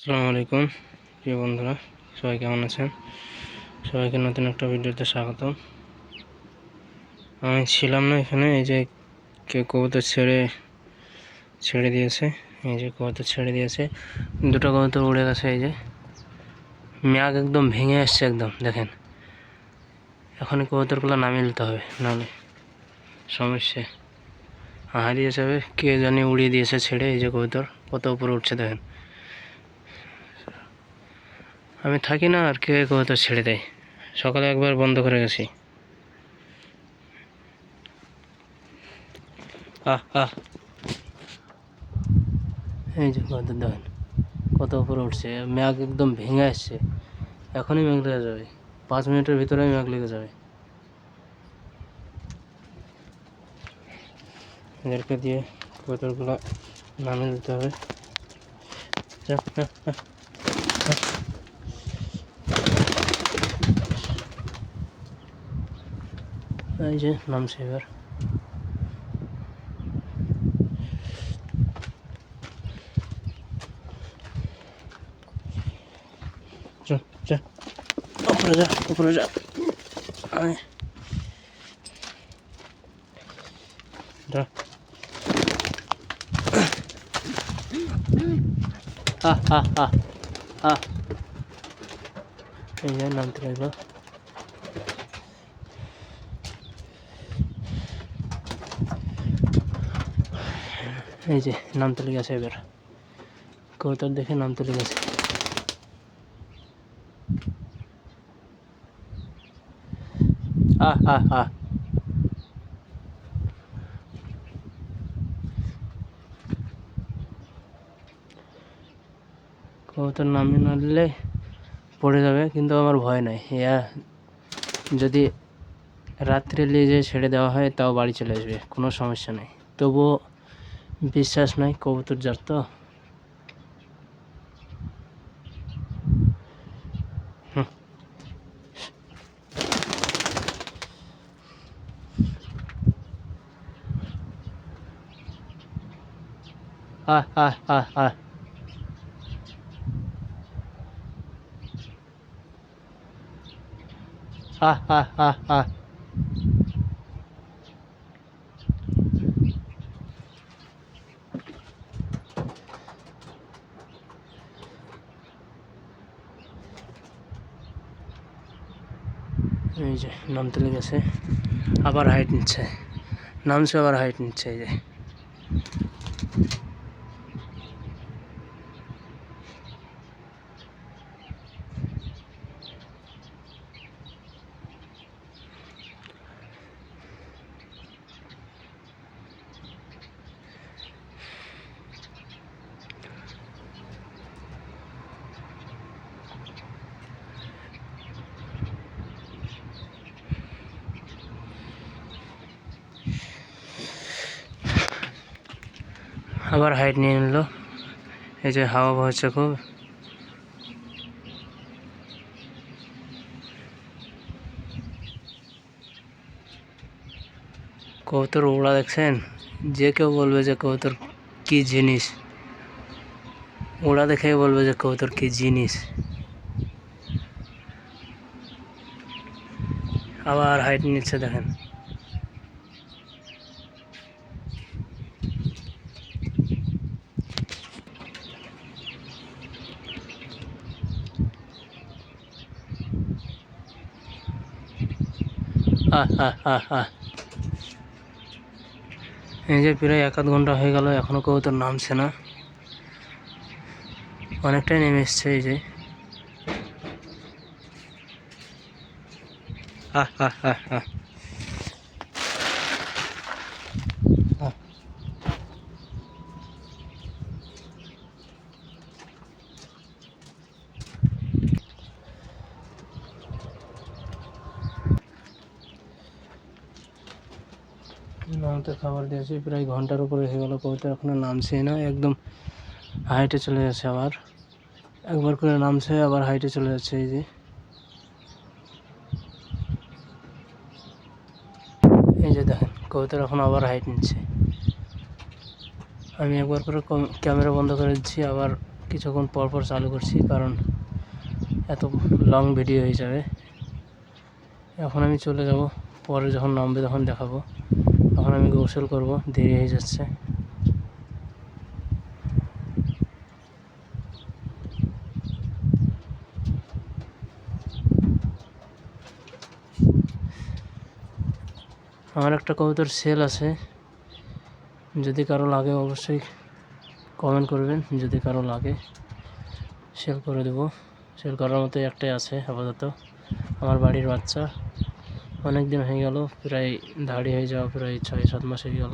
আসসালামু আলাইকুম প্রিয় বন্ধুরা, সবাই কেমন আছেন? সবাইকে নতুন একটা ভিডিওতে স্বাগতম। আমি ছিলাম না এখানে, এই যে কেউ কবুতর ছেড়ে দিয়েছে। এই যে কবুতর ছেড়ে দিয়েছে, দুটো কবুতর উড়ে গেছে। এই যে ম্যাগ একদম ভেঙে আসছে, একদম দেখেন। এখন কবুতরগুলো নামিয়ে নিতে হবে, নাহলে সমস্যা হারিয়ে যাবে। কে জানি উড়িয়ে দিয়েছে ছেড়ে। এই যে কবুতর কত উপরে উঠছে দেখেন। আমি থাকি না, আর কে কবুতর ছেড়ে দেয়। সকালে একবার বন্ধ করে গেছি। এই যে কবুতর দেখেন কত উপরে উঠছে, ম্যাগ একদম ভেঙে আসছে। এখনই ম্যাগ লেগে যাবে, 5 মিনিটের ভিতরে ম্যাগ লেগে যাবে। এদেরকে দিয়ে কবুতরগুলো নামিয়ে দিতে হবে। এই যে নামছে এবার। উপরে যা, উপরে যা। এই যে নামতে লাগলো। এই যে নামতে লেগেছে এবার, কবুতর দেখে নামতে লেগেছে। কবুতর নামিয়ে না দিলে পড়ে যাবে, কিন্তু আমার ভয় নাই। যদি রাত্রে নিয়ে ছেড়ে দেওয়া হয় তাও বাড়ি চলে আসবে, কোনো সমস্যা নেই। তবুও বিশ্বাস নাই, কবুতর যার তো। এই যে নামতে লেগেছে, আবার হাইট নিচ্ছে, নামছে আবার হাইট নিচ্ছে। এই যে আবার হাইট নিয়ে নিল। এই যে হাওয়া বহছে খুব। কবুতর ওড়া দেখছেন? যে কেউ বলবে যে কবুতর কি জিনিস, ওড়া দেখে বলবে যে কবুতর কি জিনিস। আবার হাইট নিচ্ছে দেখেন। এই যে প্রায় 1/2 ঘন্টা হয়ে গেল, এখনো কবুতর নামছে না। অনেকটাই নেমে এসছে। এই যে নামতে খাবার দিয়েছি, প্রায় ঘন্টার উপরে হয়ে গেল, কবুতর এখনো নামছে না। একদম হাইটে চলে যাচ্ছে, আবার একবার করে নামছে আবার হাইটে চলে যাচ্ছে। এই যে দেখেন কবুতর এখন আবার হাইট নিচ্ছে। আমি একবার করে ক্যামেরা বন্ধ করে দিচ্ছি, আবার কিছুক্ষণ পর পর চালু করছি, কারণ এত লং ভিডিও হয়ে যাবে। এখন আমি চলে যাব, পরে যখন নামবে তখন দেখাবো। এখন আমি গোসল করব, দেরি হয়ে যাচ্ছে। আমার একটা কবুতর সেল আছে, যদি কারো লাগে অবশ্যই কমেন্ট করবেন। যদি কারো লাগে সেল করে দেবো। সেল করার মতো একটাই আছে আপাতত, আমার বাড়ির বাচ্চা। অনেক দিন হয়ে গেল, প্রায় দাড়ি হয়ে যাওয়া প্রায় 6-7 মাস হয়ে গেল।